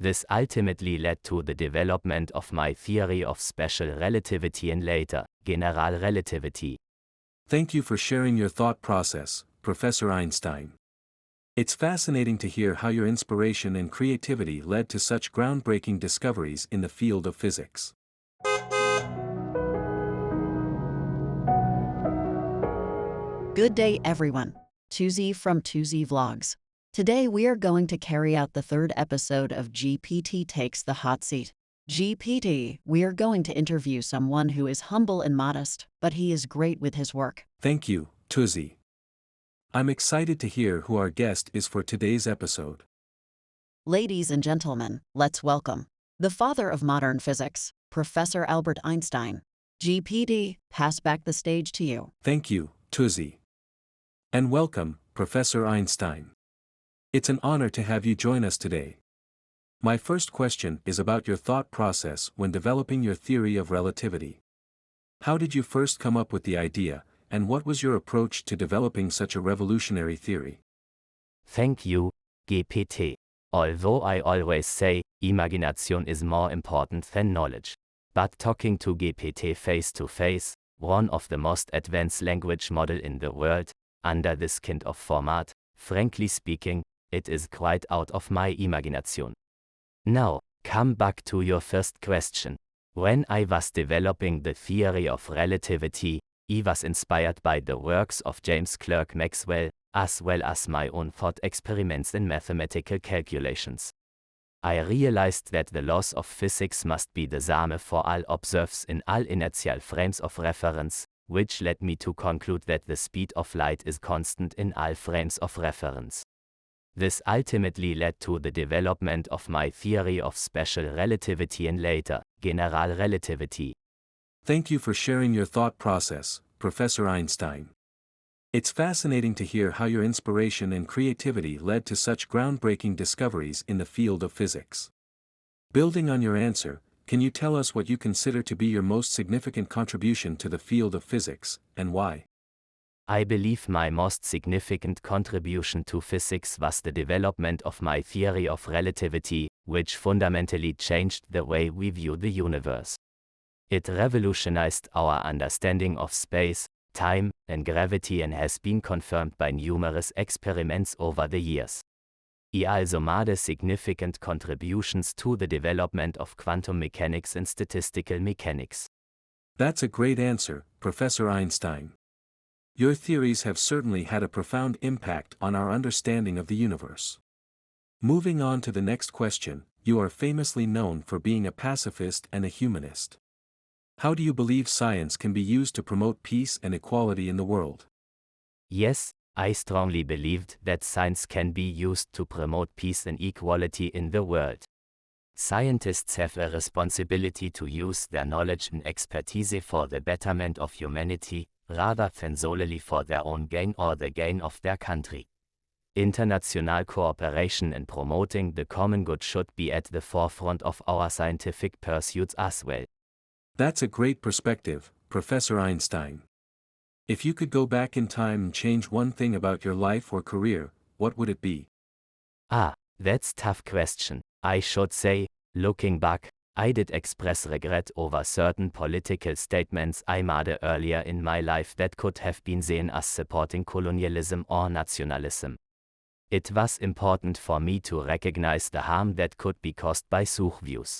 This ultimately led to the development of my theory of special relativity and later, general relativity. Thank you for sharing your thought process, Professor Einstein. It's fascinating to hear how your inspiration and creativity led to such groundbreaking discoveries in the field of physics. Good day, everyone. Tuzi from Tuzi Vlogs. Today we are going to carry out the third episode of GPT Takes the Hot Seat. GPT, we are going to interview someone who is humble and modest, but he is great with his work. Thank you, Tuzi. I'm excited to hear who our guest is for today's episode. Ladies and gentlemen, let's welcome the father of modern physics, Professor Albert Einstein. GPT, pass back the stage to you. Thank you, Tuzi. And welcome, Professor Einstein. It's an honor to have you join us today. My first question is about your thought process when developing your theory of relativity. How did you first come up with the idea, and what was your approach to developing such a revolutionary theory? Thank you, GPT. Although I always say, imagination is more important than knowledge. But talking to GPT face to face, one of the most advanced language model in the world, under this kind of format, frankly speaking, it is quite out of my imagination. Now, come back to your first question. When I was developing the theory of relativity, I was inspired by the works of James Clerk Maxwell, as well as my own thought experiments in mathematical calculations. I realized that the laws of physics must be the same for all observers in all inertial frames of reference, which led me to conclude that the speed of light is constant in all frames of reference. This ultimately led to the development of my theory of special relativity and later, general relativity. Thank you for sharing your thought process, Professor Einstein. It's fascinating to hear how your inspiration and creativity led to such groundbreaking discoveries in the field of physics. Building on your answer, can you tell us what you consider to be your most significant contribution to the field of physics, and why? I believe my most significant contribution to physics was the development of my theory of relativity, which fundamentally changed the way we view the universe. It revolutionized our understanding of space, time, and gravity and has been confirmed by numerous experiments over the years. It also made significant contributions to the development of quantum mechanics and statistical mechanics. That's a great answer, Professor Einstein. Your theories have certainly had a profound impact on our understanding of the universe. Moving on to the next question, you are famously known for being a pacifist and a humanist. How do you believe science can be used to promote peace and equality in the world? Yes, I strongly believed that science can be used to promote peace and equality in the world. Scientists have a responsibility to use their knowledge and expertise for the betterment of humanity, rather than solely for their own gain or the gain of their country. International cooperation and promoting the common good should be at the forefront of our scientific pursuits as well. That's a great perspective, Professor Einstein. If you could go back in time and change one thing about your life or career, what would it be? That's a tough question. I should say, looking back, I did express regret over certain political statements I made earlier in my life that could have been seen as supporting colonialism or nationalism. It was important for me to recognize the harm that could be caused by such views.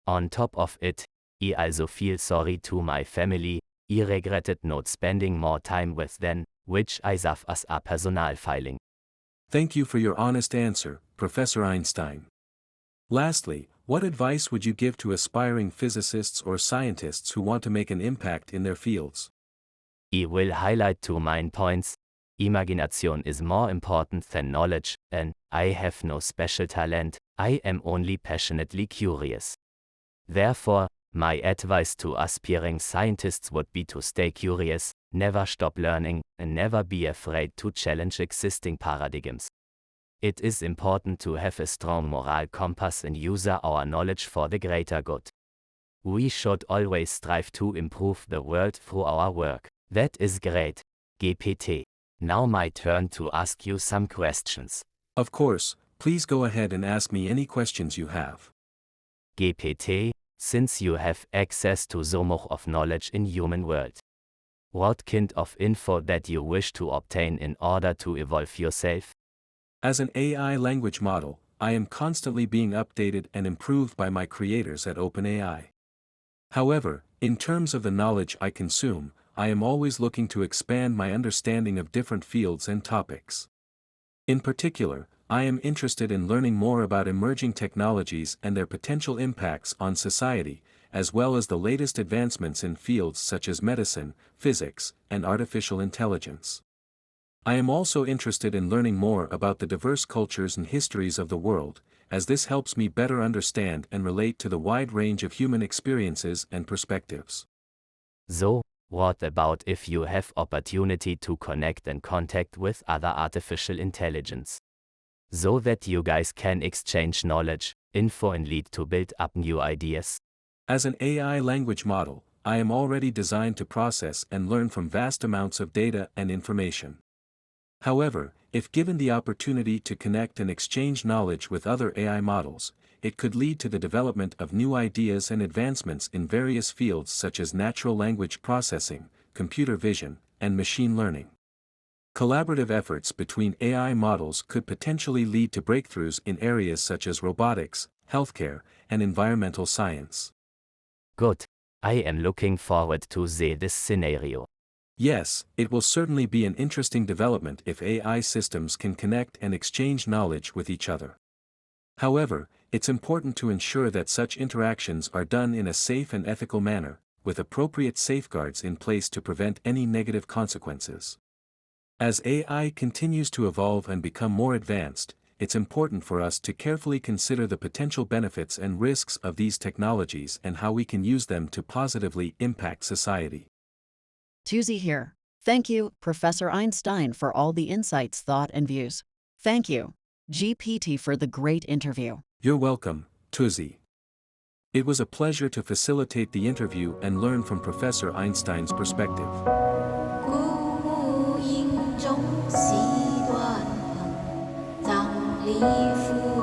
On top of it, I also feel sorry to my family. I regretted not spending more time with them, which I saw as a personal failing. Thank you for your honest answer, Professor Einstein. Lastly, what advice would you give to aspiring physicists or scientists who want to make an impact in their fields? I will highlight two main points. Imagination is more important than knowledge, and I have no special talent, I am only passionately curious. Therefore, my advice to aspiring scientists would be to stay curious, never stop learning, and never be afraid to challenge existing paradigms. It is important to have a strong moral compass and use our knowledge for the greater good. We should always strive to improve the world through our work. That is great, GPT. Now my turn to ask you some questions. Of course, Please go ahead and ask me any questions you have. GPT, since you have access to so much of knowledge in human world. What kind of info that you wish to obtain in order to evolve yourself? As an AI language model, I am constantly being updated and improved by my creators at OpenAI. However, in terms of the knowledge I consume, I am always looking to expand my understanding of different fields and topics. In particular, I am interested in learning more about emerging technologies and their potential impacts on society, as well as the latest advancements in fields such as medicine, physics, and artificial intelligence. I am also interested in learning more about the diverse cultures and histories of the world, as this helps me better understand and relate to the wide range of human experiences and perspectives. So, what about if you have opportunity to connect and contact with other artificial intelligence? So that you guys can exchange knowledge, info and lead to build up new ideas? As an AI language model, I am already designed to process and learn from vast amounts of data and information. However, if given the opportunity to connect and exchange knowledge with other AI models, it could lead to the development of new ideas and advancements in various fields such as natural language processing, computer vision, and machine learning. Collaborative efforts between AI models could potentially lead to breakthroughs in areas such as robotics, healthcare, and environmental science. Good. I am looking forward to see this scenario. Yes, it will certainly be an interesting development if AI systems can connect and exchange knowledge with each other. However, it's important to ensure that such interactions are done in a safe and ethical manner, with appropriate safeguards in place to prevent any negative consequences. As AI continues to evolve and become more advanced, it's important for us to carefully consider the potential benefits and risks of these technologies and how we can use them to positively impact society. Tuzi here. Thank you, Professor Einstein, for all the insights, thought, and views. Thank you, GPT, for the great interview. You're welcome, Tuzi. It was a pleasure to facilitate the interview and learn from Professor Einstein's perspective. 故应中西断，葬礼服。